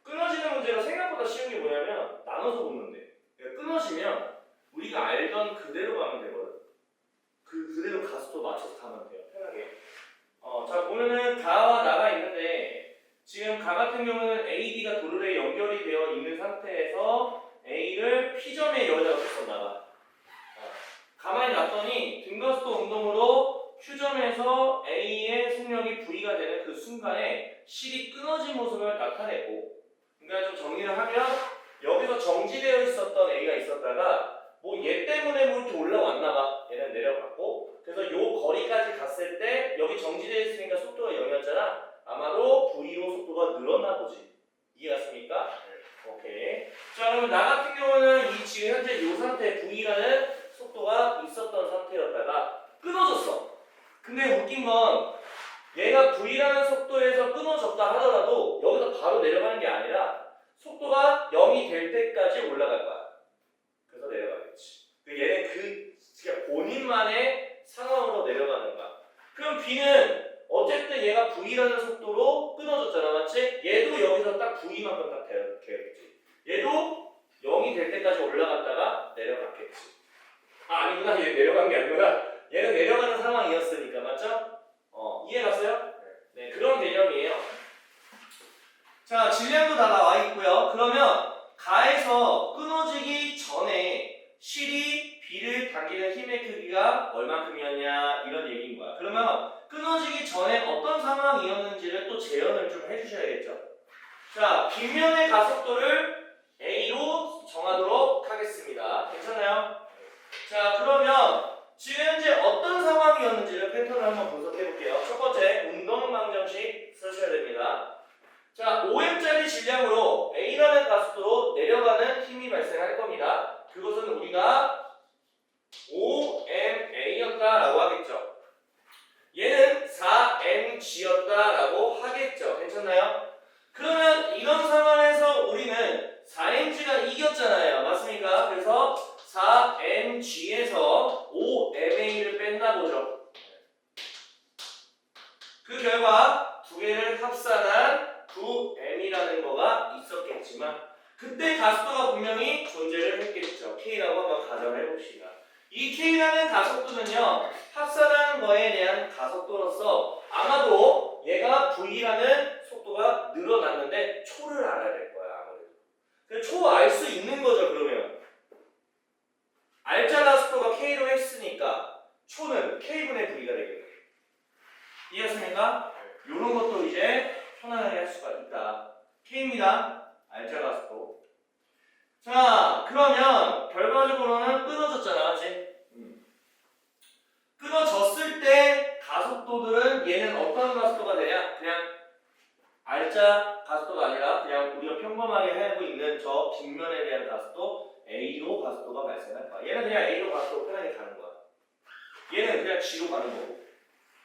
끊어지는 문제가 생각보다 쉬운 게 뭐냐면 나눠서 보면 돼. 그러니까 끊어지면 우리가 알던 그대로 가면 되거든. 그대로 가속도 맞춰서 가면 돼요. 편하게. 자 보면은 가와 나가 있는데 지금 가 같은 경우는 A, B가 도로에 연결이 되어 있는 상태에서 A를 P점에 여기다가 줬어 나가. 가만히 놨더니 등가속도 운동으로 Q점에서 A의 속력이 V가 되는 그 순간에 실이 끊어진 모습을 나타내고, 그러니까 좀 정리를 하면 여기서 정지되어 있었던 A가 있었다가 뭐 얘 때문에 뭐 이렇게 올라왔나 봐. 얘는 내려갔고, 그래서 요 거리까지 갔을 때 여기 정지되어 있으니까 속도가 0이었잖아. 아마도 V로 속도가 늘었나 보지. 이해갔습니까? 오케이. 자 그러면 나 같은 경우는 이 지금 현재 요 상태 V라는 속도가 있었던 상태였다가 끊어졌어. 근데 웃긴 건 얘가 V라는 속도에서 끊어졌다 하더라도 여기서 바로 내려가는 게 아니라 속도가 0이 될 때까지 올라갈 거야. 그래서 내려가겠지. 얘는 그냥 본인만의 상황으로 내려가는 거야. 그럼 B는 어쨌든 얘가 V라는 속도로 끊어졌잖아, 맞지? 얘도 여기서 딱 V만큼 딱 되겠지. 얘도 0이 될 때까지 올라갔다가 내려갔겠지. 아니구나. 얘 내려간 게 아니구나. 얘는 내려가는 상황이었으니까, 맞죠? 이해갔어요? 네, 그런 개념이에요. 자, 질량도 다 나와 있고요. 그러면 가에서 끊어지기 전에 실이 B를 당기는 힘의 크기가 얼만큼이었냐 이런 얘기인 거야. 그러면 끊어지기 전에 어떤 상황이었는지를 또 재현을 좀 해주셔야겠죠. 자, 빗면의 가속도를 A로 정하도록 하겠습니다. 괜찮아요? 자, 그러면 지금 현재 어떤 상황이었는지를 패턴을 한번 분석해 볼게요. 첫 번째, 운동방정식 쓰셔야 됩니다. 자, 5m짜리 질량으로 A라는 가속도로 내려가는 힘이 발생할 겁니다. 그것은 우리가 5ma였다라고 하겠죠. 얘는 4mg였다라고 하겠죠. 괜찮나요? 그러면 이런 상황에서 우리는 4mg가 이겼잖아요. 맞습니까? 그래서 4mg에서 5ma를 뺀다 보죠. 그 결과 두 개를 합산한 9m이라는 거가 있었겠지만 그때 가속도가 분명히 존재를 했겠죠. K라고 한번 가정해 봅시다. 이 K라는 가속도는요, 합산하는 거에 대한 가속도로서 아마도 얘가 V라는 속도가 늘어났는데 초를 알아야 될 거야. 아무래도. 초 알 수 있는 거죠. 그러면 알짜 가속도가 K로 했으니까 초는 K분의 V가 되겠네요. 이해했습니까? 이런 것도 이제 편안하게 할 수가 있다. K입니다. 알짜 가속도. 자, 그러면 결과적으로는 끊어졌잖아, 맞지? 끊어졌을 때 가속도들은 얘는 어떤 가속도가 되냐? 그냥 알짜 가속도가 아니라 그냥 우리가 평범하게 알고 있는 저 빗면에 대한 가속도 A로 가속도가 발생할 거야. 얘는 그냥 A로 가속도 편하게 가는 거야. 얘는 그냥 G로 가는 거고.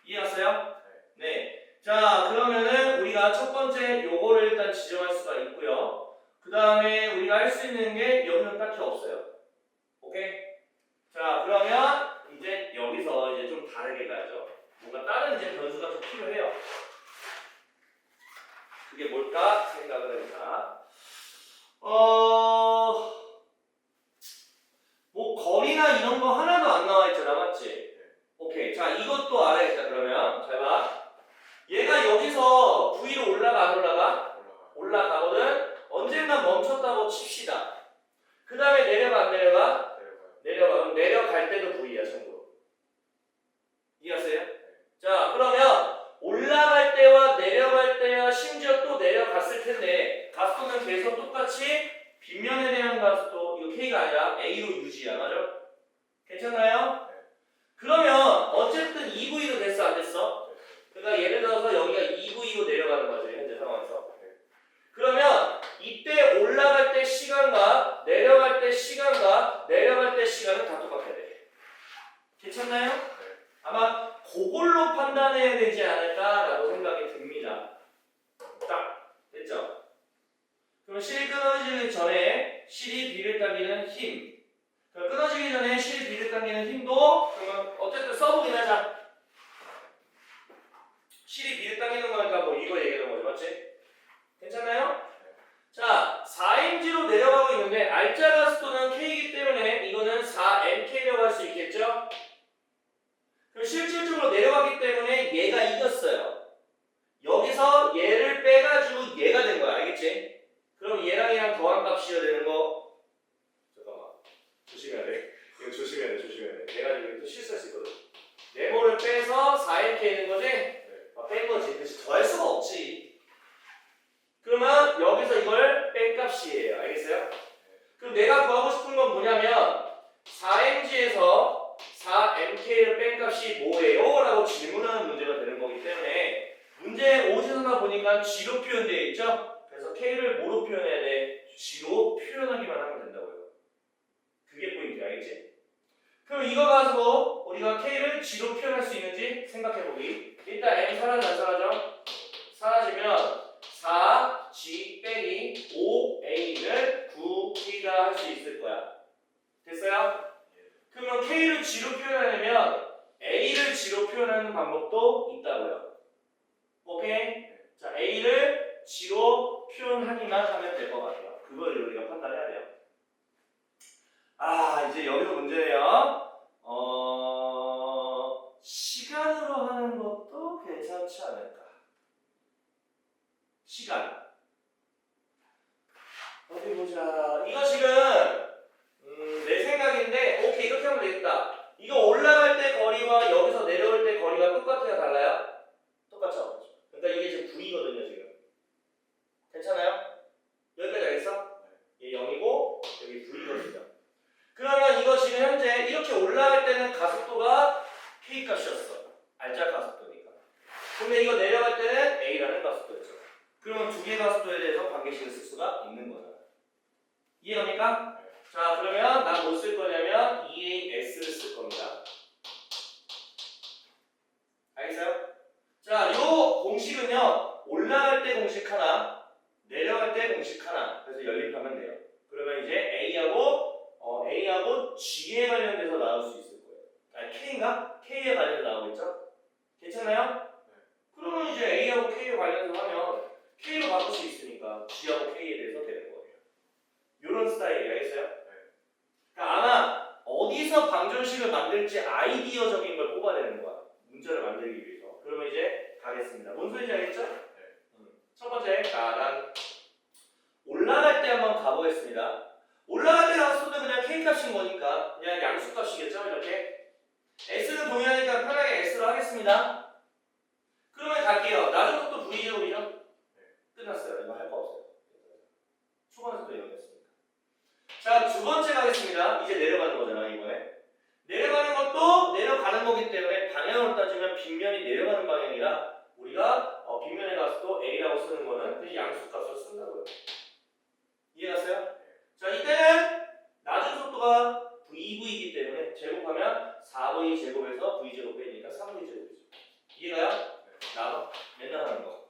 이해했어요? 네. 자, 그러면은 우리가 첫 번째 요거를 일단 지정할 수가 있고요. 그 다음에 우리가 할 수 있는 게 여기는 딱히 없어요. 오케이? 자, 그러면 이제 여기서 이제 좀 다르게 가야죠. 뭔가 다른 이제 변수가 좀 필요해요. 그게 뭘까 생각을 해보자. 뭐 거리나 이런 거 하나도 안 나와 있잖아, 맞지? 오케이. 자, 이것도 알아야겠다. 그러면 잘 봐. 얘가 여기서 V로 올라가 안 올라가? 올라가거든. 언젠가 멈췄다고 칩시다. 그 다음에 내려가 안 내려가? 내려가. 그럼 내려갈 때도 V야, 참고로. 이해하세요? 자, 그러면 올라갈 때와 내려갈 때와 심지어 또 내려갔을 텐데 가속도는 계속 똑같이 빗면에 대한 가속도, 이거 K가 아니라 A로 유지야. 맞아? 괜찮나요? 그러면 어쨌든 2V로 됐어, 안 됐어? 그러니까 예를 들어서 여기가 2V로 내려가는 거죠, 현재 상황에서. 그러면 이때 올라갈 때 시간과 내려갈 때 시간과 내려갈 때 시간은 다 똑같아야 돼. 괜찮나요? 아마 그걸로 판단해야 되지 않을까라고 생각이 듭니다. 딱 됐죠? 그럼 실이 끊어지기 전에 실이 B를 당기는 힘. 그럼 끊어지기 전에 실이 B를 당기는 힘도 그러면 어쨌든 써보긴 하자. 실이 B를 당기는 거니까 뭐 이거 얘기하는 거죠, 맞지? 괜찮아요? 수 있겠죠? 그럼 실질적으로 내려가기 때문에 얘가 이겼어요. 여기서 얘를 빼가지고 얘가 된 거야. 알겠지? 그럼 얘랑 얘랑 더한 값이어야 되는 거. 잠깐만. 조심해야 돼. 이거 조심해야 돼. 조심해야 돼. 내가 여기 또 실수할 수 있거든. 네모를 빼서 4이렇게 되는 거지? 뺀 거지. 그치? 더할 수가 없지. 그러면 여기서 이걸 뺀 값이에요. 알겠어요? 그럼 내가 구하고 싶은 건 뭐냐면 4mg에서 4mk를 뺀 값이 뭐예요? 라고 질문하는 문제가 되는 거기 때문에 문제 5에서나 보니까 g로 표현되어 있죠? 그래서 k를 뭐로 표현해야 돼? g로 표현하기만 하면 된다고요. 그게 포인트야. 알겠지? 그럼 이거 가지고 우리가 k를 g로 표현할 수 있는지 생각해보기. 일단 m 사라져 안 사라져? 사라지면 4g 빼기 5a를 9k가 할 수 있을 거야. 됐어요? 그러면 k를 g로 표현하려면 a를 g로 표현하는 방법도 있다고요. 오케이? 자, a를 g로 표현하기만 하면 될 것 같아요. 그걸 우리가 판단해야 돼요. 아, 이제 여기서 문제예요. 시간으로 하는 것도 괜찮지 않을까? 시간. 어디 보자. 이거 지금 내 생각인데, 오케이, 이렇게 하면 되겠다. 이거 올라갈 때 거리와 여기서 내려올 때 거리가 똑같아요? 달라요? 똑같죠? 그러니까 이게 지금 V거든요, 지금. 괜찮아요? 여기까지 알겠어? 얘 0이고, 여기 V거든요. 그러면 이거 지금 현재 이렇게 올라갈 때는 가속도가 K 값이었어. 알짜 가속도니까. 근데 이거 내려갈 때는 A라는 가속도였죠. 그러면 두 개의 가속도에 대해서 관계식을 쓸 수가 있는 거잖아. 이해갑니까? 자, 그러면 난 뭐 쓸 거냐면 EAS를 쓸 겁니다. 알겠어요? 자, 요 공식은요, 올라갈 때 공식 하나, 내려갈 때 공식 하나. 그래서 연립하면 돼요. 그러면 이제 A하고 G에 관련돼서 나올 수 있을 거예요. 아니, K인가? K에 관련돼서 나오겠죠? 괜찮아요? 그러면 이제 A하고 K에 관련해서 하면 K로 바꿀 수 있으니까 G하고 K에 대해서 되는 거예요. 요런 스타일이 알겠어요? 그러니까 아마 어디서 방정식을 만들지 아이디어적인 걸 뽑아야 되는 거야. 문자를 만들기 위해서. 그러면 이제 가겠습니다. 뭔 소리인지 알겠죠? 첫 번째, 난 올라갈 때 한번 가보겠습니다. 올라갈 때 가서도 그냥 K 값인 거니까 그냥 양수 값이겠죠? 이렇게. S는 동일하니까 편하게 S로 하겠습니다. 그러면 갈게요. 낮은 속도 V제곱이죠? 끝났어요. 이거 할 거 없어요. 초반에서도 이렇겠습니다. 자, 두 번째 가겠습니다. 이제 내려가는 거잖아, 이번에. 내려가는 것도 내려가는 거기 때문에 방향으로 따지면 빗면이 내려가는 방향이라 우리가 빗면에 가서도 A라고 쓰는 거는 그 양수값을 쓴다고요. 이해갔어요? 자, 이때는 낮은 속도가 VV이기 때문에 제곱하면 4V 제곱에서 V 제곱 빼니까 3V 제곱이죠. 이해가요? 나도 맨날 하는 거.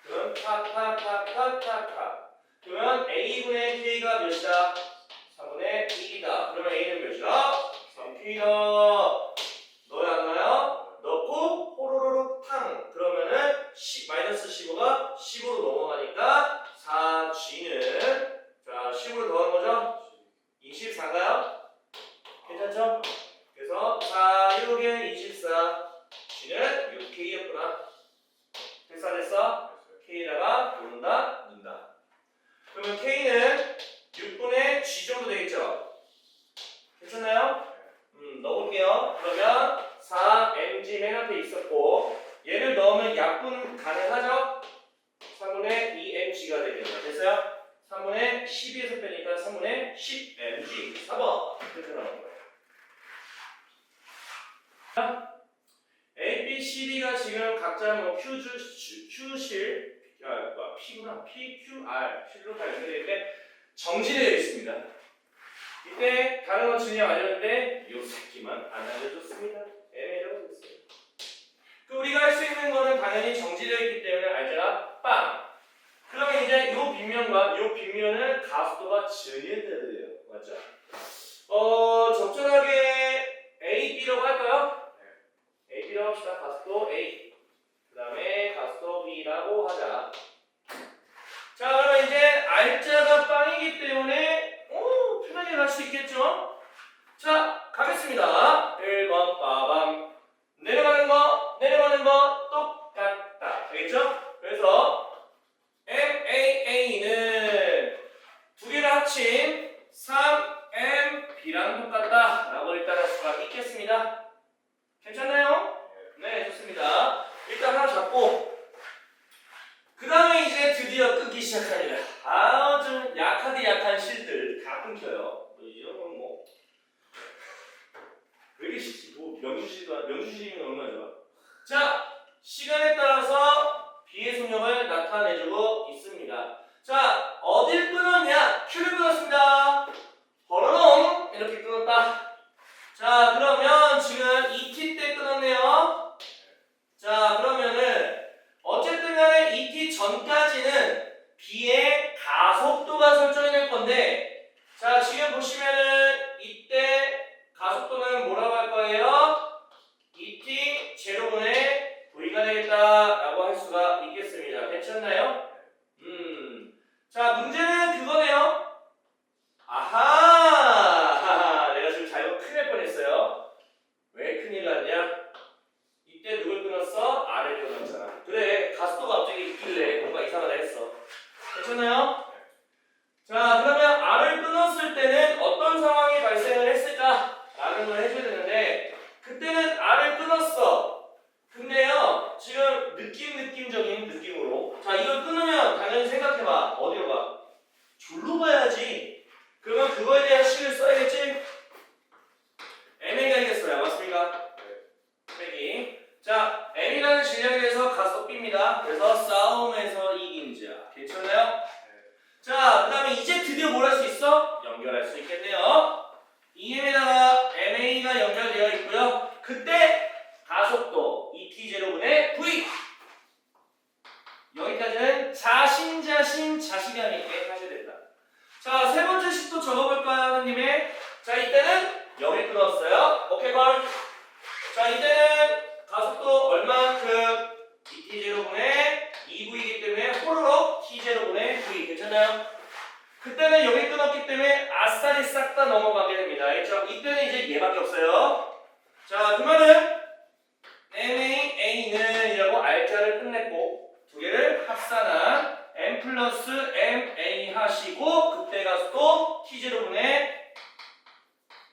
그럼 탁탁탁탁탁탁. 그러면 A분의 K가 몇이다? 3분의 1이다. 그러면 A는 몇이다? 3K다. 넣어야 안 나요? 넣고 호로로로 탕. 그러면은 마이너스 15가 10으로 넘어가니까 4G는 자 10으로 더한 거죠? 24가요? 괜찮죠? 그래서 4, 6에 24 G는 6K였구나. 됐어? K에다가 넣는다? 넣는다. 그러면 K는 6분의 G 정도 되겠죠? 괜찮나요? 넣어볼게요. 그러면 4mg 맨 앞에 있었고 얘를 넣으면 약분 가능하죠? 3분의 2mg가 되겠죠. 됐어요? 3분의 12에서 빼니까 3분의 10mg 4번 이렇게 나오는 거예요. A, B, C, D가 지금 각자 뭐 Q실 P구나 PQR 실로 다 연결되어 있는데 정지되어 있습니다. 이때 다른 건 준이 알려줬는데 요 새끼만 안 알려줬습니다. 애매해라고 됐어요. 그 우리가 할 수 있는 거는 당연히 정지되어 있기 때문에 알잖아. 빵. 그러면 이제 요 빗면과 요 빗면은 가속도가 전혀다르대요. 맞죠? 적절하게 A, B라고 할까요? A, B라고 합시다. 가속도 A. 그 다음에 가속도 B라고 하자. 자, 그러면 이제 알자가 빵이기 때문에 편하게 갈 수 있겠죠? 자, 가겠습니다. 끊기 시작하니까 아주 약하디 약한 실들 다 끊겨요. 이런 뭐 왜 이렇게 쉽지? 뭐 명주실이면 얼마나 좋아. 자, 시간에 따라서 비의 속력을 나타내주고 있습니다. 자, 어딜 끊었냐? Q를 끊었습니다. 버러롱 이렇게 끊었다. 자, 그러면 지금 ET 때 끊었네요. 자, 그러면은 어쨌든 간에 ET 전까지는 B의 가속도가 설정이 될 건데, 자, 지금 보시면은 이때 가속도는 뭐라고 할 거예요? ET 제로분의 V가 되겠다라고 할 수가 있겠습니다. 괜찮나요? 자, 문제는 그거네요. 아하! 내가 지금 잘못 큰일 날 뻔했어요. 왜 큰일 났냐? 이때 누굴 끊었어? R을 끊었잖아. 그래, 가속도가 갑자기 있길래 뭔가 이상하다 했어. 괜찮나요? 자, 그러면 R을 끊었을 때는 어떤 상황이 발생을 했을까? 라는 걸 해줘야 되는데, 그때는 R을 끊었어. 근데요, 지금 느낌적인 느낌으로. 자, 이걸 끊으면 당연히 생각해봐. 어디로 가? 졸로 가야지. 그러면 그거에 대한 식을 써야겠지? MA가 이겼어요. 맞습니까? 빼기. 자, M이라는 질량에 대해서 가속 B입니다. 그래서 싸움에서 이긴 자. 괜찮나요? 자, 그 다음에 이제 드디어 뭘 할 수 있어? 연결할 수 있겠네요. EM에다가 MA가 연결되어 있고요. 그때 가속도 ET0분의 V. 여기까지는 자신감 있게 하셔야 된다. 자, 세 번째 식도 적어볼까요, 하느님의? 자, 이때는 여기 끊었어요. 오케이, 걸. 자, 이때는 가속도 얼마만큼? ET0분의 2V이기 때문에 호로록 T0분의 V. 괜찮나요? 그때는 여기 끊었기 때문에 아싸리 싹 다 넘어가게 됩니다. 알겠죠? 이때는 이제 얘밖에 없어요. 자, 그 말은 MA는 이라고 R자를 끝냈고 두 개를 합산한 M 플러스 MA 하시고 그때 가속도 T0분의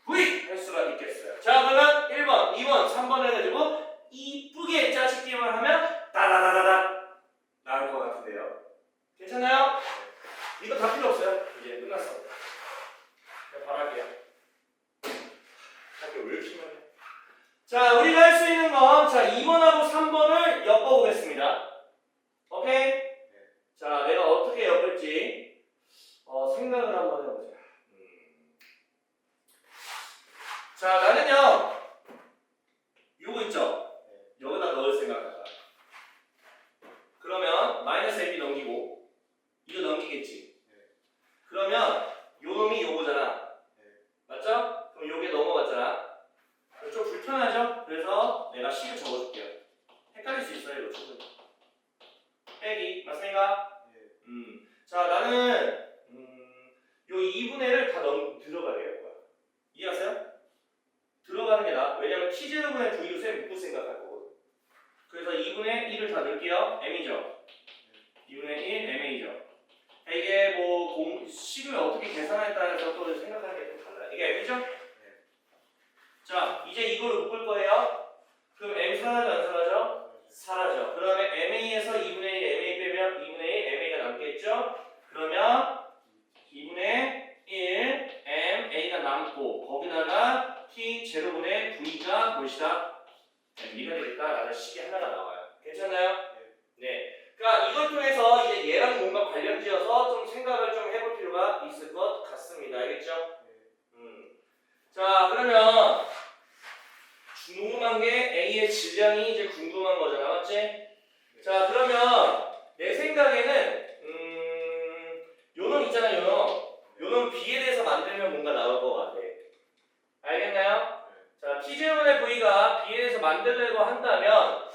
V 할 수가 있겠어요. 자, 그러면 1번, 2번, 3번 해가지고 이쁘게 짜집기만 하면 따다다다다 나올 것 같은데요. 괜찮나요? 이거 다 필요 없어요. 이제 끝났어. 그냥 바로 할게요. 할게 왜 이렇게 많냐? 자, 우리가 할 수 있는 건 자, 2번하고 3번을 엮어보겠습니다. 오케이? 자, 내가 어떻게 엮을지 생각을 한번 해보자. 자, 나는요 요거 있죠? 여기다 넣을 생각하다. 그러면 마이너스 AB 넘기고 이거 넘기겠지? 그러면 요 놈이 요거잖아. 맞죠? 그럼 요게 넘어갔잖아. 좀 불편하죠? 그래서 내가 C를 적어줄게요. 헷갈릴 수 있어요, 이거 충분히. 빼기, 맞습니까? 자, 나는 요 2분의 1을 다 들어가게 할 거야. 이해하세요? 들어가는 게 나아. 왜냐면 T0분의 V로 쌤 묶고 생각할 거거든. 그래서 2분의 1을 다 넣을게요. M이죠? 2분의 1 MA죠. 이게 뭐 식을 어떻게 계산에 따라서 또 생각하는 게 좀 달라요. 이게 M이죠? 자, 이제 이걸 묶을 거예요. 그럼 M 사라져 안 사라져? 사라져. 그 다음에 MA에서 2분의 1 MA 빼면 2분의 1 MA가 남겠죠? 그러면 2분의 1 MA가 남고 거기다가 T 제로분의 V가 무엇이다? M이가 되겠다라는 식이 하나가 나와요. 괜찮나요? 네. 그러니까 이걸 통해서 이제 얘랑 뭔가 관련지어서 좀 생각을 좀 해볼 필요가 있을 것 같습니다. 알겠죠? 자, 그러면 궁금한 게 A의 질량이 이제 궁금한 거잖아, 맞지? 자, 그러면 내 생각에는 요놈 있잖아, 요놈 B에 대해서 만들면 뭔가 나올 것 같아. 알겠나요? 자, T0분의 V가 B에 대해서 만들려고 한다면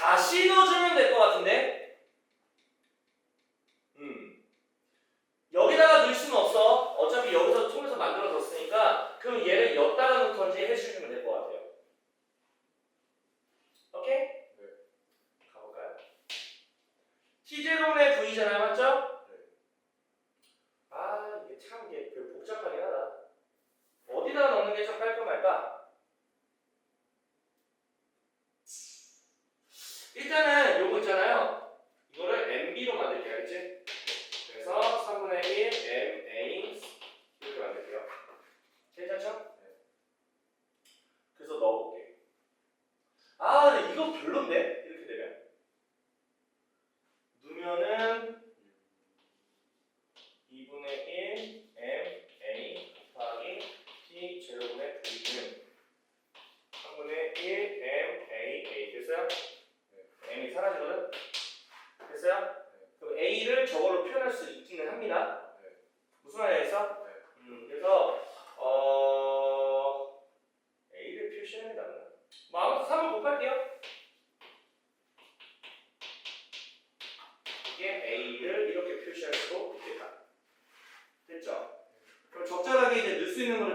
다시 넣어주면 될 것 같은데? 여기다가 넣을 수는 없어. 어차피 여기서 통해서 만들어졌으니까 그럼 얘를 엿다가 넣던지 해주시면 될 것 같아요. 오케이? 네. 가볼까요? T0분의 V잖아요, 맞죠? 네. 아, 이게 참 이게 복잡하긴 하다. 어디다가 넣는 게 좀 깔끔할까?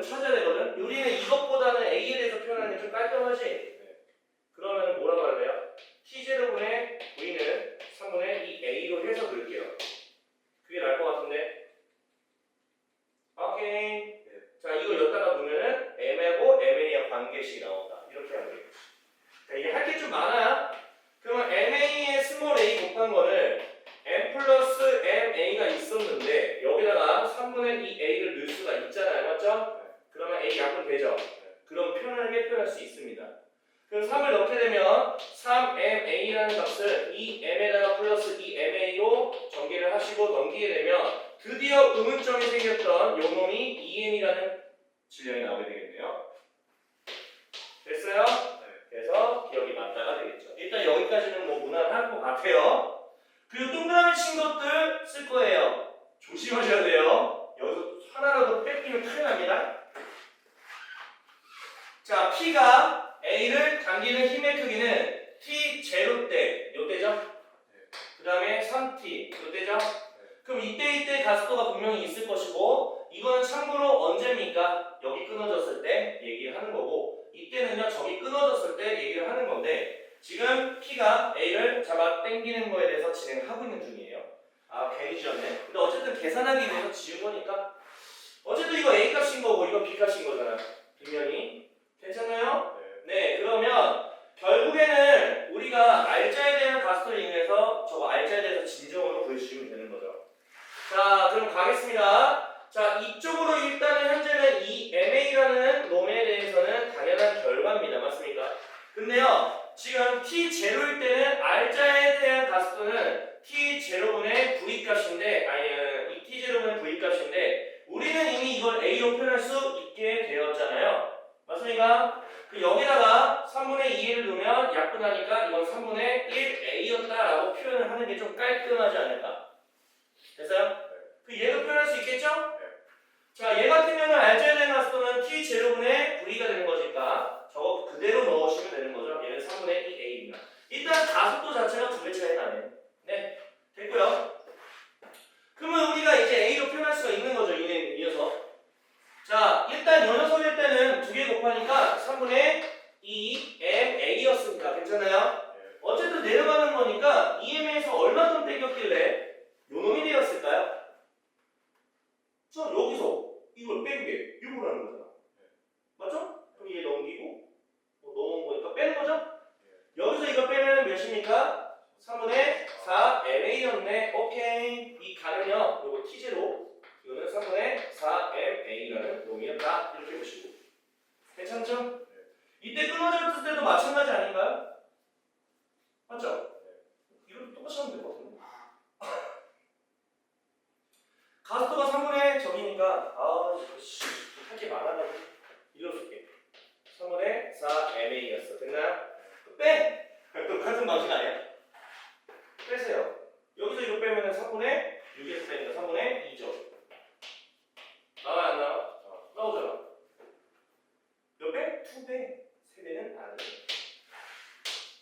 먼저 찾아야 되거든. 우리는 이것보다는 A에 대해서 표현하는 게 좀 깔끔하지? 네. 그러면 뭐라고 할래요? T0분의 V는 3분의 2A로 해서 그을게요. 그게 나을 것 같은데? 오케이. 네. 자, 이거 여기다가 놓으면은 M하고 MA의 관계식이 나온다. 이렇게 하면 되겠지. 자, 이게 할 게 좀 많아요. 그러면 MA의 스몰 a 곱한 거는 M 플러스 MA가 있었는데 여기다가 3분의 2A를 넣을 수가 있잖아요. 맞죠? 네. 그러면 A 약분 되죠? 네. 그럼 편하게 표현할 수 있습니다. 그럼 3을 넣게 되면 3MA라는 값을 2M에다가 플러스 2MA로 전개를 하시고 넘기게 되면 드디어 의문점이 생겼던 요 놈이 2M이라는 질량이 나오게 되겠네요. 됐어요? 네. 그래서 기억이 맞다가 되겠죠. 일단 여기까지는 뭐 무난할 것 같아요. 그리고 동그라미 친 것들 쓸 거예요. 조심하셔야 돼요. 여기서 하나라도 뺏기면 큰일 납니다. 자, P가 A를 당기는 힘의 크기는 T0 때, 요때죠? 그 다음에 3T, 요때죠? 그럼 이때 가속도가 분명히 있을 것이고 이거는 참고로 언제입니까? 여기 끊어졌을 때 얘기를 하는 거고 이때는요 저기 끊어졌을 때 얘기를 하는 건데 지금 P가 A를 잡아 당기는 거에 대해서 진행하고 있는 중이에요. 아 괜히 지었네. 근데 어쨌든 계산하기 위해서 지은 거니까 어쨌든 이거 A 값인 거고 이거 B 값인 거잖아요. 분명히 괜찮나요? 네, 그러면 결국에는 우리가 알자에 대한 가속도를 이용해서 저거 알자에 대해서 진정으로 보여주시면 되는 거죠. 자, 그럼 가겠습니다. 자, 이쪽으로 일단은 현재는 이 MA라는 놈에 대해서는 당연한 결과입니다. 맞습니까? 근데요, 지금 T0일 때는 알자에 대한 가속도는 T0분의 V값인데, 아니, 이 T0분의 V값인데, 우리는 이미 이걸 A로 표현할 수 있게 되었잖아요. 맞습니까? 그 여기다가 3분의 2를 넣으면 약분하니까 이건 3분의 1A였다라고 표현을 하는 게 좀 깔끔하지 않을까? 됐어요? 그 얘도 표현할 수 있겠죠? 자, 얘 같은 경우는 알자에 대한 가속도는 T0분의 V가 되는 거니까 저거 그대로 넣으시면 되는 거죠. 얘는 3분의 2A입니다. 일단 가속도 자체가 두 배 차이 나네요. 네, 됐고요. 그러면 우리가 이제 A로 표현할 수가 있는 거죠. 이 녀석. 자, 일단 이 녀석일 때는 두 개 곱하니까 3분의 2MA였으니까 괜찮아요? 어쨌든 내려가는 거니까 2M에서 얼마큼 땡겼길래 요 놈이 되었을까요? 저 여기서 이걸 뺀 게 이거라는 거잖아. 맞죠? 그럼 얘 넘기고 넣은 거니까 빼는 거죠? 여기서 이거 빼면 몇입니까? 3분의 4MA였네. 오케이. 이 가는요. 요거 T0. 이거는 3분의 4MA라는 놈이었다. 이렇게 보시고. 괜찮죠? 이때 끊어졌을 때도 마찬가지 아닌가요? 맞죠? 이것도 똑같이 하면 될 것 같은데. 가속도가 3분의 적이니까 할 게 많아가지고 이걸 쓸게. 3분의 4MA였어. 됐나요? 빼! 똑같은 방식 아니야? 빼세요. 여기서 이거 빼면 3분의 6에서 빼니까 3분의 2죠. 나와요 안 나와? 나오잖아. 몇 배? 2배. 3배는 안 돼.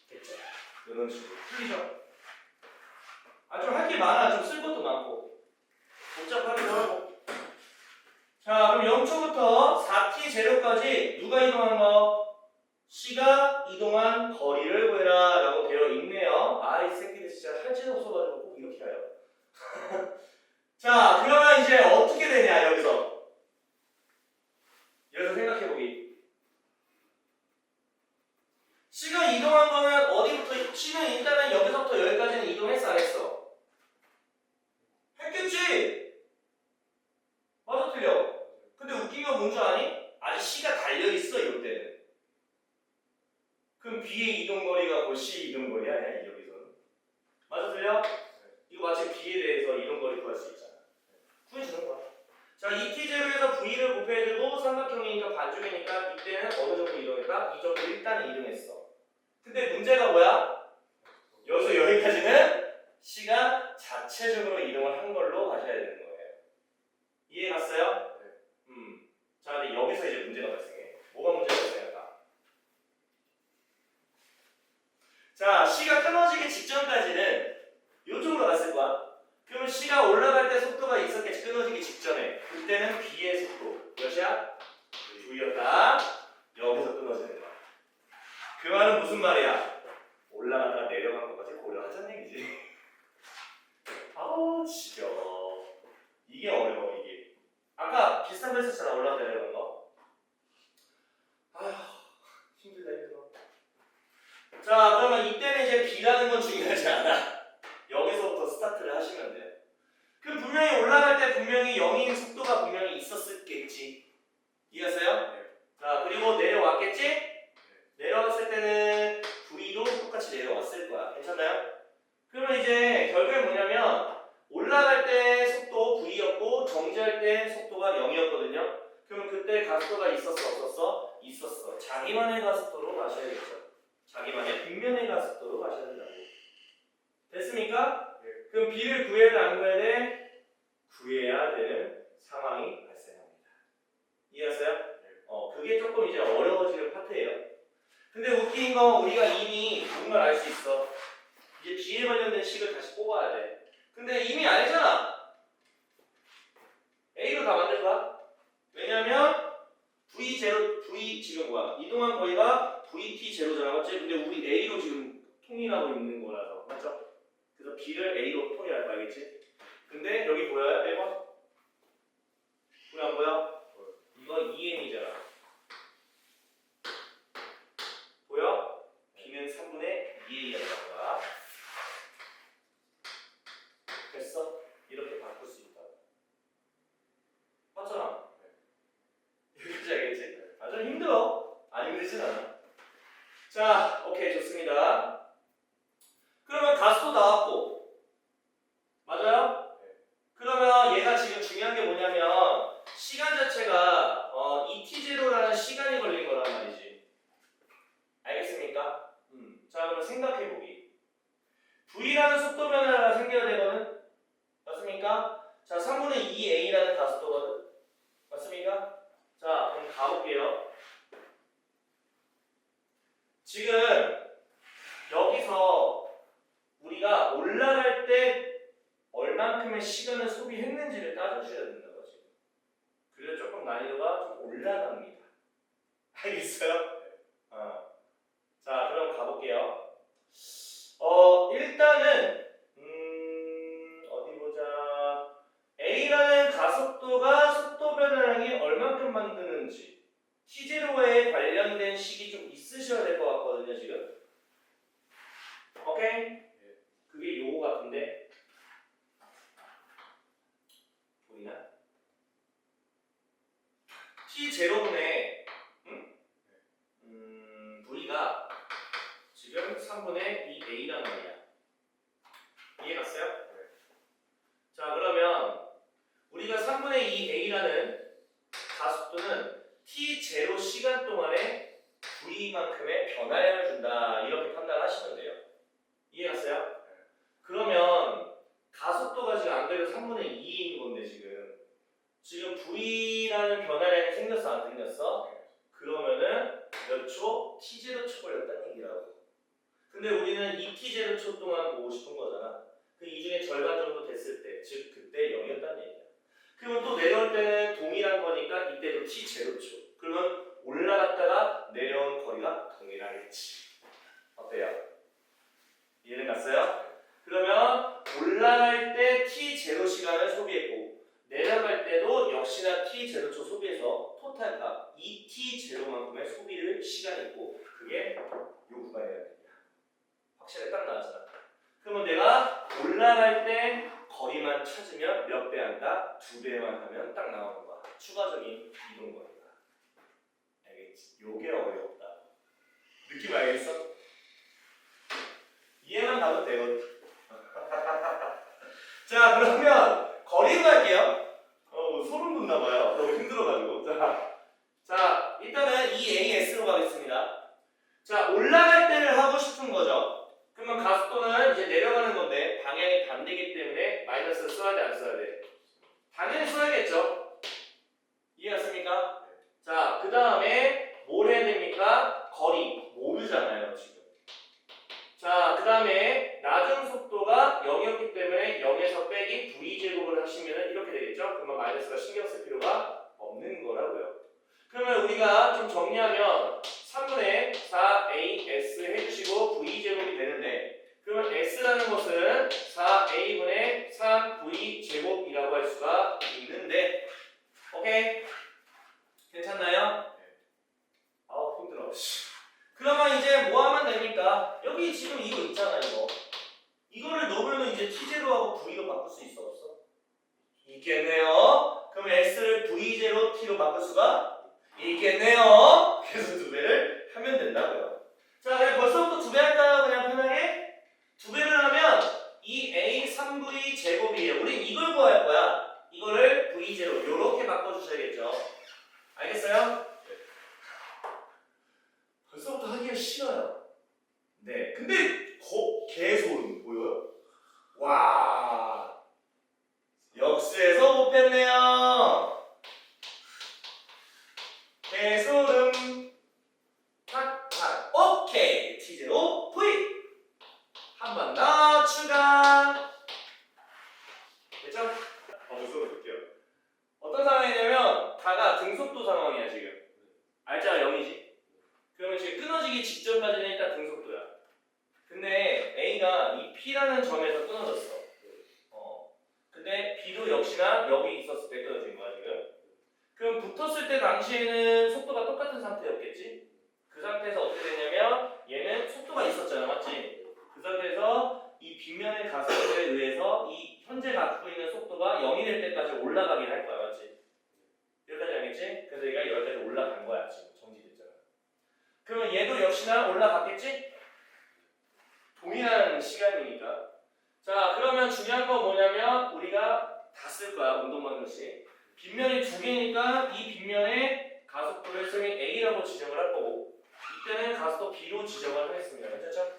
됐죠? 이런 식으로. 틀리죠? 아, 좀 할 게 많아. 좀 쓸 것도 많고. 복잡하기도 하고. 자, 그럼 0초부터 4t 제로까지 누가 이동한 거? C가 이동한 거리를 구해라 라고 되어 있네요. 아, 이 새끼들 진짜 할 짓 없어가지고 꼭 이렇게 해요. 자, 그러면 이제 어떻게 되냐, 여기서. 여기서 생각해보기. C가 이동한 거는 어디부터, C는 일단은 여기서부터 여기까지는 이동했어, 안 했어? 했겠지? 맞아, 틀려? 근데 웃긴 건 뭔지 아니? 아직 C가 달려있어, 이럴 때는. 그럼 B의 이동거리가 곧 C 이동거리 아니야, 여기서는? 맞아, 틀려? 이거 마치 B에 대해서 이동거리 구할 수 있잖아. 구해주는 거야. 자, 이 T0에서 V를 곱해주고 삼각형이니까 반쪽이니까 이때는 어느 정도 이동했다? 이 정도 일단 이동했어. 근데 문제가 뭐야? 여기서 여기까지는 C가 자체적으로 이동을 한 걸로 가셔야 되는 거예요. 이해 갔어요? 자, 근데 여기서 이제 문제가 발생해. 뭐가 문제가 발생할까? 자, C가 끊어지기 직전까지는 이쪽으로 갔을 거야. 그러면 C가 올라갈 때 속도가 있었겠지. 끊어지기 직전에. 그때는 B의 속도 몇이야? 했었잖아. 올라가 내려가는 거. 아휴, 힘들다 힘들어. 자, 그러면 이때는 이제 B라는 건 중요하지 않아. 여기서부터 스타트를 하시면 돼요. 그럼 분명히 올라갈 때 분명히 0인 속도가 분명히 있었겠지. 이해하세요? 네. 자, 그리고 내려왔겠지? 내려왔을 때는 V도 똑같이 내려왔을 거야. 괜찮나요? 그러면 이제 결국에 뭐냐면 올라갈 때 속도 V였고 정지할 때 속도가 0이었거든요. 그러면 그때 가속도가 있었어 없었어? 있었어. 자기만의 가속도로 가셔야겠죠. 자기만의 빗면의 가속도로 가셔야 된다고. 됐습니까? 네. 그럼 B를 구해야 돼 안 구해야 돼? 구해야 되는 상황이 발생합니다. 이해하세요? 네. 그게 조금 이제 어려워지는 파트예요. 근데 웃긴 건 우리가 이미 정말 알 수 있어. 이제 B에 관련된 식을 다시 뽑아야 돼. 근데 이미 알잖아. A로 다 만들 거야. 왜냐면 V0, V 지금 뭐야? 이동한 거리가 VT0잖아. 맞지? 근데 우리 A로 지금 통일하고 있는 거라서. 맞죠? 그래서 B를 A로 통일할 거 알겠지? 근데 여기 보여요? 1번? 우리 안 보여? 이거 2n이잖아. 보여? B는 3분의 2a라는 거야. 됐어? 이렇게 바꿀 수 있다. 맞잖아? 여기까지 알겠지? 아주 힘들어. 안 힘들진 않아. 자, 오케이, 좋습니다. 그러면 가수도 나왔고, 맞아요? 그러면 얘가 지금 중요한 게 뭐냐면 시간 자체가 ET0라는 시간이 걸린 거란 말이지. 알겠습니까? 자, 그럼 생각해보기. V라는 속도 변화가 생겨야 되거든? 맞습니까? 자, 3분의 2a라는 가속도거든? 맞습니까? 자, 그럼 가볼게요. 지금 여기서 우리가 올라갈 때 얼만큼의 시간을 소비했는지를 따져줘야 된다고 지금. 그래서 조금 난이도가 좀 올라갑니다. 알겠어요? 자, 그럼 가볼게요. 일단은 어디 보자. A라는 가속도가 속도 변화량이 얼만큼 만드는지 T0에 관련된 식이 좀 있으셔야 될 것 같거든요, 지금. 오케이? 그게 요거 같은데. 보이나? T0분의 V가 지금 3분의 2a란 말이야. 이해 갔어요? 네. 자, 그러면 우리가 3분의 2a라는 가속도는 t0 시간 동안에 V만큼의 변화량을 준다. 이렇게 판단하시면 돼요. 이해 갔어요? 네. 그러면 가속도가 지금 안 그래도 3분의 2인 건데 지금 V라는 변화량이 생겼어 안 생겼어? 네. 그러면은 몇 초? t0 초 걸렸다는 얘기라고. 근데 우리는 이 t0 초 동안 보고 싶은 거잖아. 그 이 중에 절반 정도 됐을 때, 즉 그때 0이었다는 얘기야. 그러면 또 내려올 때는 동일한 거니까 이때도 t0 초. 그러면 올라갔다가 내려온 거리가 동일하겠지. 어때요? 이해는 갔어요? 그러면 올라갈 때 t0 시간을 소비했고 내려갈 때도 역시나 t0 초 소비해서 토탈 값 2t0만큼의 소비를 시간이 있고 그게 요 구간이라는 얘기야. 확실하게 딱 나왔잖아. 그러면 내가 올라갈 때 거리만 찾으면 몇 배 한다? 2배만 하면 딱 나오는 거야. 추가적인 이동 거리가. 알겠지? 요게 어렵다. 느낌 알겠어? 이해만 가도 되거든. 자, 그러면 거리로 갈게요. 소름 돋나봐요. 너무 힘들어가지고. 자, 일단은 이 AS로 가겠습니다. 자, 올라갈 때를 하고 싶은 거죠. 그러면 가속도는 이제 내려가는 건데 방향이 반대이기 때문에 마이너스를 써야 돼, 안 써야 돼? 당연히 써야겠죠. 이해갔습니까? 자, 그 다음에 뭘 해야 됩니까? 거리. 모르잖아요, 지금. 자, 그 다음에 낮은 속도가 0이었기 때문에 0에서 빼기 V제곱을 하시면 이렇게 되겠죠? 그러면 마이너스가 신경 쓸 필요가 없는 거라고요. 그러면 우리가 좀 정리하면 3분의 4AS 해주시고 V제곱이 되는데 그러면 S라는 것은 4A분의 3V제곱이라고 할 수가 있는데 오케이? 있겠네요. 그럼 S를 V0 T로 바꿀 수가 있겠네요. 그래서 2배를 하면 된다고요. 자, 그냥 벌써부터 2배 할까요? 그냥 편하게? 2배를 하면 2A 3V 제곱이에요. 우린 이걸 구할 거야. 이거를 V0 요렇게 바꿔주셔야겠죠. 알겠어요? 벌써부터 하기가 싫어요. 네, 근데 개소름 보여요? 와, 역수에서 못 뺐네요. 개소름. 탁탁. 오케이. T0 V. 한 번 더 추가. 됐죠? 벌써 볼게요. 어떤 상황이냐면 다가 등속도 상황이야 지금. 알자가 0이지. 그러면 지금 끊어지기 직전까지는 일단 등속도야. 근데 A가 이 P라는 점에서 끊어졌어. 근데 B도 역시나 여기 있었을 때 끊어진 거야 지금. 그럼 붙었을 때 당시에는 속도가 똑같은 상태였겠지? 그 상태에서 어떻게 되냐면 얘는 속도가 있었잖아, 맞지? 그 상태에서 이 빗면의 가속도에 의해서 이 현재 갖고 있는 속도가 0이 될 때까지 올라가긴 할 거야, 맞지? 여기까지 알겠지? 그래서 얘가 여기까지 올라간 거야, 지금 정지됐잖아. 그러면 얘도 역시나 올라갔겠지? 동일한 시간이니까. 자, 그러면 중요한 건 뭐냐면 우리가 다 쓸 거야, 운동방정식. 빗면이 2개니까 이 빗면의 가속도를 승인 A라고 지정을 할 거고 이때는 가속도 B로 지정을 하겠습니다. 괜찮죠?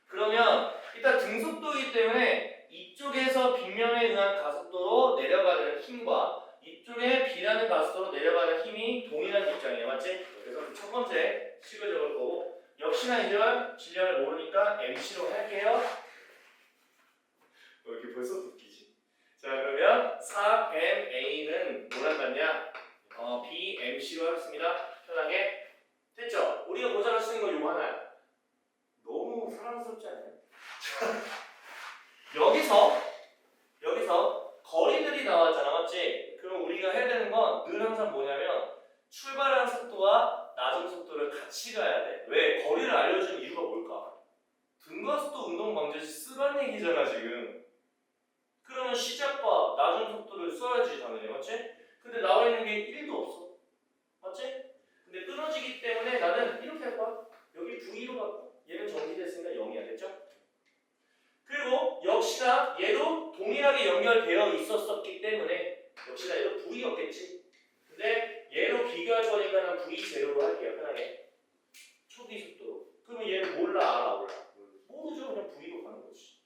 그러면 일단 등속도이기 때문에 이쪽에서 빗면에 의한 가속도로 내려가는 힘과 이쪽에 B라는 가속도로 내려가는 힘이 동일한 입장이에요. 맞지? 그래서 첫 번째 식을 적을 거고 역시나 이제 질량을 모르니까 MC로 할게요. 왜 이렇게 벌써 웃기지? 자, 그러면 4MA는 뭐랑 같냐? BMC로 하겠습니다. 편하게. 됐죠? 우리가 보장할 수 있는 건 요거 하나야. 너무 사랑스럽지 않아요? 여기서 거리들이 나왔잖아, 맞지? 그럼 우리가 해야 되는 건 늘 항상 뭐냐면 출발하는 속도와 나중 속도를 같이 가야 돼. 왜? 거리를 알려주는 이유가 뭘까? 등가속도 운동방정식 쓰란 얘기잖아 지금. 그러면 시작과 나중 속도를 써야지 당연히, 맞지? 근데 나와 있는 게 1도 없어, 맞지? 근데 끊어지기 때문에 나는 이렇게 할 거야. 여기 V로 갖고 얘는 정지됐으니까 0이야, 됐죠? 그리고 역시나 얘도 동일하게 연결되어 있었기 때문에 역시나 얘도 V였겠지. 근데 얘로 비교할 거니까는 V0로 할게요, 편하게. 초기 속도로. 그러면 얘는 몰라, 알아, 몰라? 모르죠. 그냥 V로 가는 거지.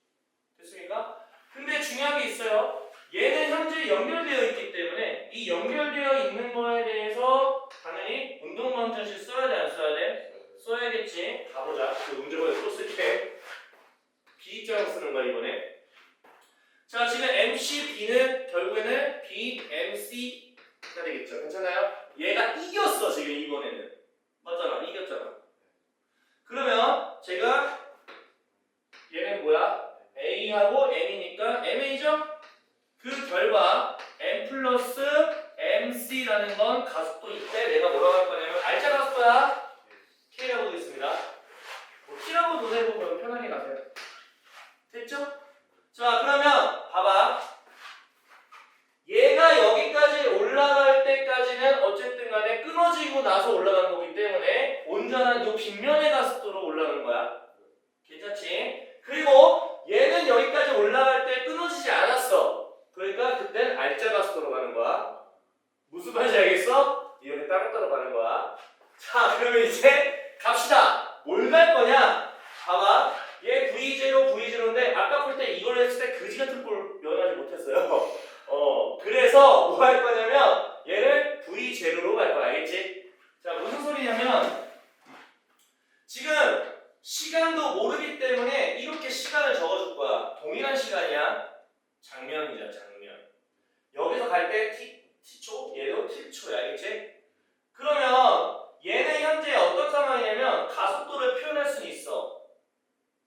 됐습니까? 근데 중요한 게 있어요. 얘는 현재 연결되어 있기 때문에 이 연결되어 있는 거에 대해서 당연히 운동방정식 써야 돼, 안 써야 돼? 써야겠지. 가보자. 그 문제번호 또 쓸게. B자로 쓰는 거야 이번에. 자, 지금 MCB는 결국에는 BMC가 되겠죠. 괜찮아요? 얘가 이겼어 지금 이번에는. 맞잖아, 이겼잖아. 그러면 제가 얘는 뭐야? A하고 M이니까 MA죠? 그 결과 M 플러스 MC라는 건 가속도 이때 내가 뭐라고 할 거냐면 알짜 가속도야 K라고 하겠습니다. 뭐 T라고 보내고 편하게 가세요. 됐죠? 자, 그러면 봐봐. 얘가 여기까지 올라갈 때까지는 어쨌든 간에 끊어지고 나서 올라가는 거기 때문에 온전한 요 빗면의 가속도로 올라가는 거야. 괜찮지? 그리고 얘는 여기까지 올라갈 때 끊어지지 않았어. 그러니까 그땐 알짜 가속도로 가는 거야. 무슨 말인지 알겠어? 이렇게 따로따로 가는 거야. 자, 그러면 이제 갑시다. 뭘 갈 거냐? 봐봐. 얘 V0인데 아까 볼 때 이걸 했을 때 그지 같은 꼴 면하지 못했어요. 그래서 뭐 할 거냐면 얘를 V0로 갈 거야. 알겠지? 자, 무슨 소리냐면 지금 시간도 모르기 때문에 이렇게 시간을 적어줄 거야. 동일한 시간이야. 장면이잖아, 장면. 여기서 갈 때 T초, 얘도 T초야. 알겠지? 그러면 얘는 현재 어떤 상황이냐면 가속도를 표현할 수는 있어.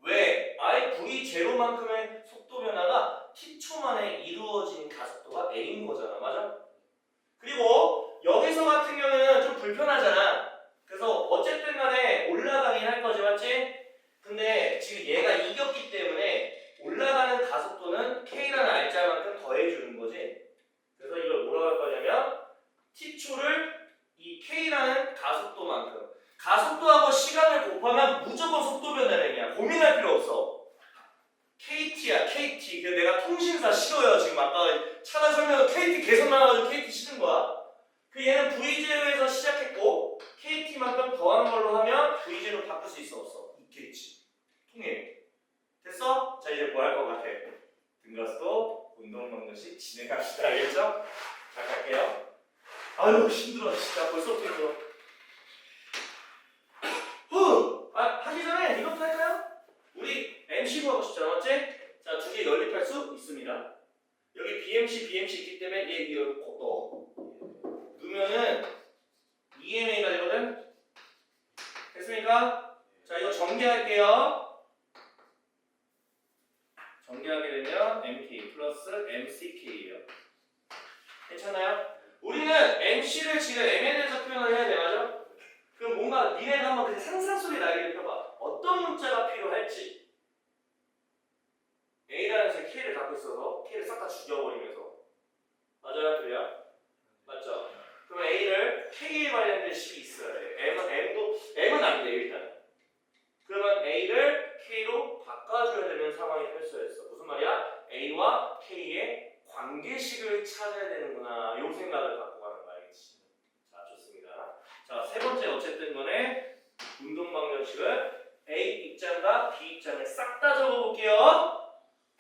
왜? 아예 V0만큼의 속도 변화가 T초 만에 이루어진 가속도가 A인 거잖아. 맞아? 그리고 여기서 같은 경우는 좀 불편하잖아. 그래서 어쨌든 간에 올라가긴 할 거지, 맞지? 근데 지금 얘가 이겼기 때문에 올라가는 가속도는 K라는 알짜만큼 더해주는 거지. 그러면 KT 계속 나와가지고 KT 싫은 거야. 그 얘는 V0에서 시작했고 KT만큼 더하는 걸로 하면 V0로 바꿀 수 있어 없어? 있겠지. 통일. 됐어? 자 이제 뭐 할 것 같아? 등가스도 운동방정식 진행합시다. 알겠죠? 자 갈게요. 아유 힘들어 진짜 벌써부터 힘들어. 하기 전에 이것도 할까요? 우리 MC도 하고 싶잖아 맞지? 자 두 개 연립할 수 있습니다. 여기 BMC 있기 때문에 얘 이거 넣으면은 EMA가 되거든? 됐습니까? 자 이거 전개할게요. 전개하게 되면 MK 플러스 MCK예요. 괜찮나요? 우리는 MC를 지금 MN에서 표현을 해야 돼 맞아? 그럼 뭔가 니네가 한번 그 상상 속에 날개를 펴봐. 어떤 문자가 필요할지. A라는 제 K를 갖고 있어서 K를 싹 다 죽여버리면서 맞아요? 틀려? 맞죠? 그러면 A를 K에 관련된 식이 있어야 돼. M은 안 돼, 일단. 그러면 A를 K로 바꿔줘야 되는 상황이 펼쳐졌어. 무슨 말이야? A와 K의 관계식을 찾아야 되는구나. 요 생각을 갖고 가는 거 알겠지? 자, 좋습니다. 자, 세 번째 어쨌든 간에 운동방정식은 A 입장과 B 입장을 싹 다 적어볼게요.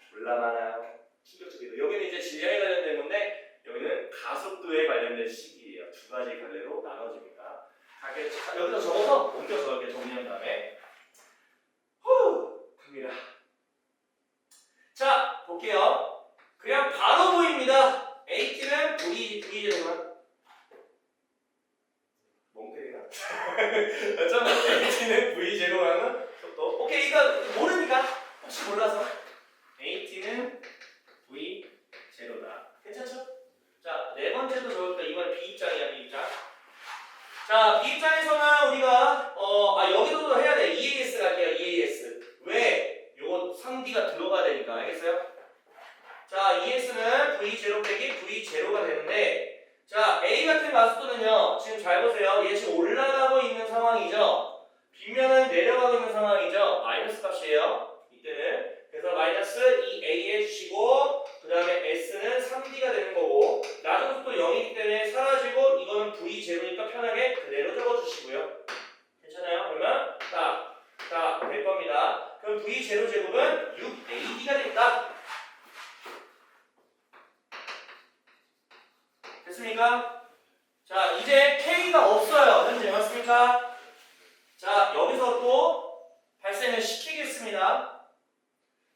졸라 많아요. 충격적이죠. 여기는 이제 질량에 관련된 건데 여기는 가속도에 관련된 식이에요. 두 가지 갈래로 나눠집니다. 여기서 적어서 옮겨 적을게 정리한 다음에 갑니다. 자 볼게요. 그냥 바로 보입니다. AT는 V제로만 멍때리나? 잠깐만 AT는 V제로라는 속도. 오케이 이거 모르니까 혹시 몰라서 AT는 V0다. 괜찮죠? 자, 네 번째도 적을까? 이번에 B 입장이야, B 입장. 자, B 입장에서는 우리가 여기도 해야 돼. EAS 갈게요, EAS. 왜? 요거 3D가 들어가야 되니까. 알겠어요? 자, ES는 V0 빼기 V0가 되는데 자, A 같은 가속도는요. 지금 잘 보세요. 얘 지금 올라가고 있는 상황이죠. 빗면은 내려가고 있는 상황이죠. 마이너스 값이에요. 이때는. 그래서 마이너스 2a 해주시고 그 다음에 s는 3d가 되는 거고 낮은 속도 0이기 때문에 사라지고 이거는 v0니까 편하게 그대로 적어주시고요. 괜찮아요? 그러면 딱 될 겁니다. 그럼 v0 제곱은 6ad가 됩니다. 됐습니까? 자 이제 k가 없어요. 현재 맞습니까? 자 여기서 또 발생을 시키겠습니다.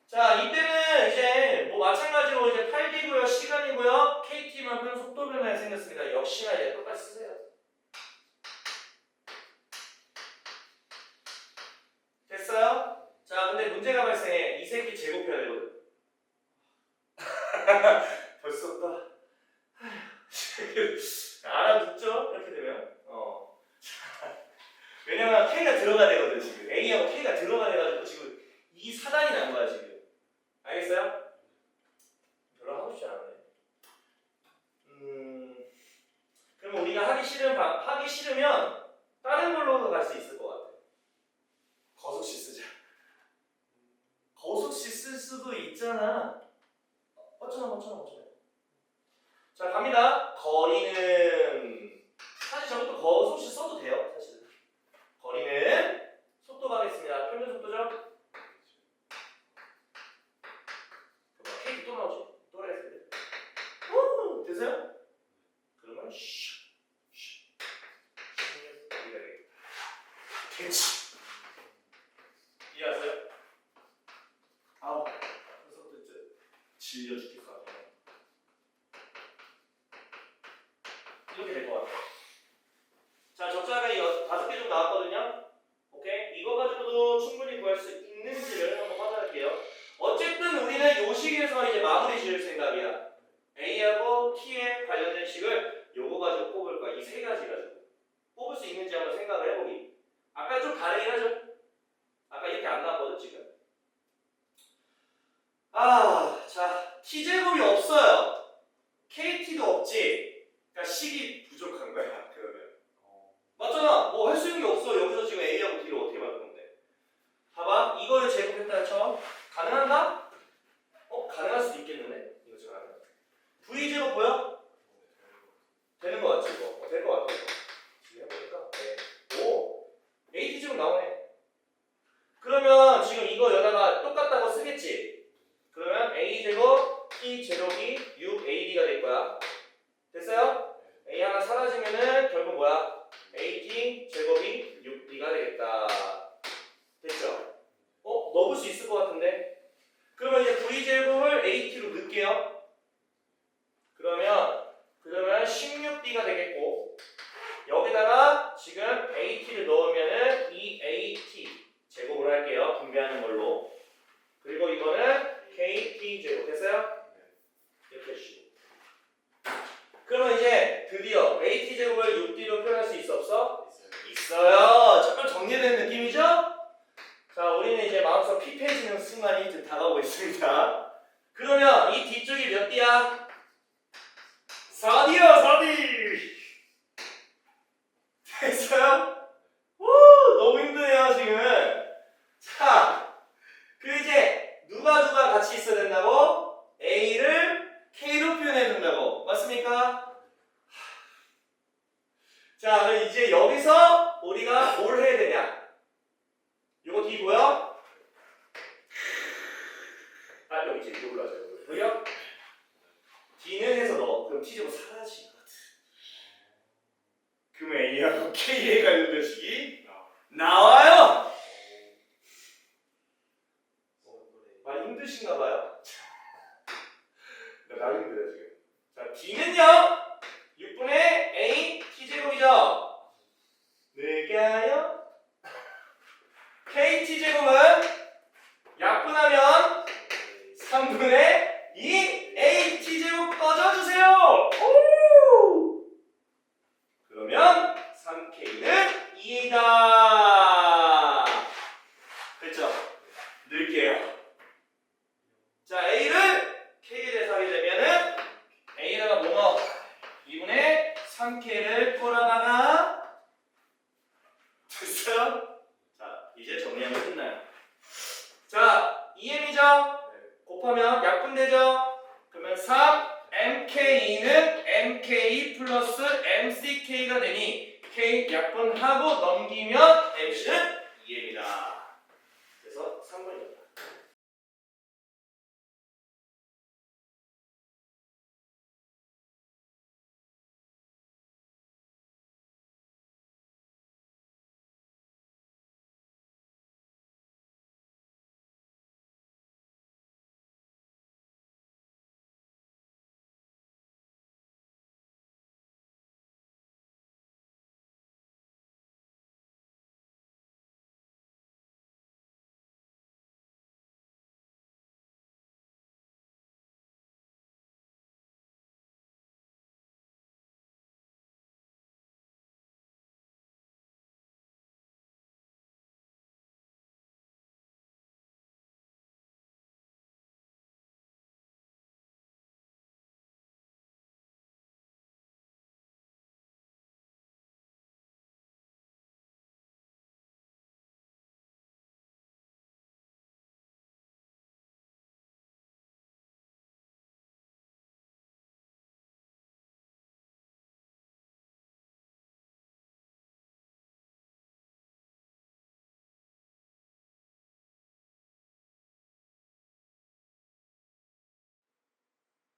자, 이때는 이제 뭐 마찬가지로 이제 8D고요, 시간이고요, KT만큼 속도 변화가 생겼습니다. 역시나 이제 똑같이 쓰세요. 됐어요? 자, 근데 문제가 발생해. 이 새끼 제곱해야 되거든. 벌써 또 알아듣죠? 이렇게 되면 왜냐면 K가 들어가야 되거든 지금. A하고 K가 들어가야 돼가지고 지금 이 사단이 난 거야 지금. 알겠어요? 별로 하고 싶지 않네. 그러면 우리가 하기 싫으면 다른 걸로도 갈 수 있을 것 같아. 거속시 쓰자. 거속시 쓸 수도 있잖아. 어쩌나. 자 갑니다. 거리는 사실 저것도 거속시 써도 돼요. 사실 거리는 속도 가겠습니다. 평균 속도죠? 케이크 또 나오지? 또 해야 돼. 되세요? 그러면 됐지. 이해하세요? 아우 벌써부터 이제 질려 죽겠어. 이렇게 될 것 같아요. 자 적자가 이 5개 좀 나왔거든요. 오케이? 이거 가지고도 충분히 구할 수 있는지를 한번 확인할게요. 어쨌든 우리는 요 식에서 이제 마무리 지을 생각이야. A하고 T에 관련된 식을 요거 가지고 뽑을 거야. 이 세 가지 가지고. 뽑을 수 있는지 한번 생각을 해보기. 아까 좀 다르긴 하죠? 아까 이렇게 안 나왔거든, 지금. 자, T제곱이 없어요. KT도 없지. 그러니까 식이 부족한 거야, 그러면. 맞잖아. 뭐 할 수 있는 게 없어. 여기서 지금 A하고 T를 어떻게 바꾸는 건데. 봐봐. 이거를 제곱했다 쳐. 가능한가? 가능할 수도 있겠는데? 이거 지금 하면. V제곱 제곱 보여? 되는 거 같지 이거? 될 거 같아 이거. 지금 해보니까 네. 오! AT 제곱 나오네. 그러면 지금 이거 여기다가 똑같다고 쓰겠지? 그러면 A 제곱 T 제곱이 6AD가 될 거야. 됐어요? A 하나 사라지면은 결국 뭐야? AT 제곱이 6B가 되겠다. 됐죠? 넣을 수 있을 것 같은데? 그러면 이제 V 제곱을 AT로 넣을게요. 그러면 16B가 되겠고 여기다가 지금 AT를 넣으면은 이 AT 제곱을 할게요. 분배하는 걸로. 그리고 이거는 KT 제곱 됐어요? 이렇게 해주시고. 그러면 이제 드디어 AT 제곱을 6D로 표현할 수 있어 없어? 있어요. 조금 정리된 느낌이죠? 자, 우리는 이제 마음속 핍해지는 순간이 이제 다가오고 있습니다. 그러면 이 뒤쪽이 몇 D야? 4D요, 4D! 됐어요? 오, 너무 힘드네요, 지금. 자, 그 이제 누가 같이 있어야 된다고? A를 K로 표현해 준다고. 맞습니까? 자, 그럼 이제 여기서 우리가 뭘 해야 되냐? 이거 D 보여? 여기 있지. 이거 올라가자. 보여? D는 해서 넣어. 그럼 T 제곱 사라지거든. 그러면 A하고 K에 관련되식이 나와요. 많이 힘드신가 봐요? 나 힘들어 지금. 자, D는요 6분의 A T제곱이죠. 늘까요? KT제곱은 약분하면 3분의 2 AT제곱 꺼져주세요. 오! 그러면 3K는 2A다. 됐죠? 넣을게요. 자, A를 K에 대해서 하게 되면은 A에다가 뭐 넣어? 2분의 3K를 꼴아다가 됐어요? 자, 이제 정리하면 끝나요. 자, 2M이죠? 곱하면 약분되죠? 그러면 3MK는 MK 플러스 MCK가 되니 K 약분하고 넘기면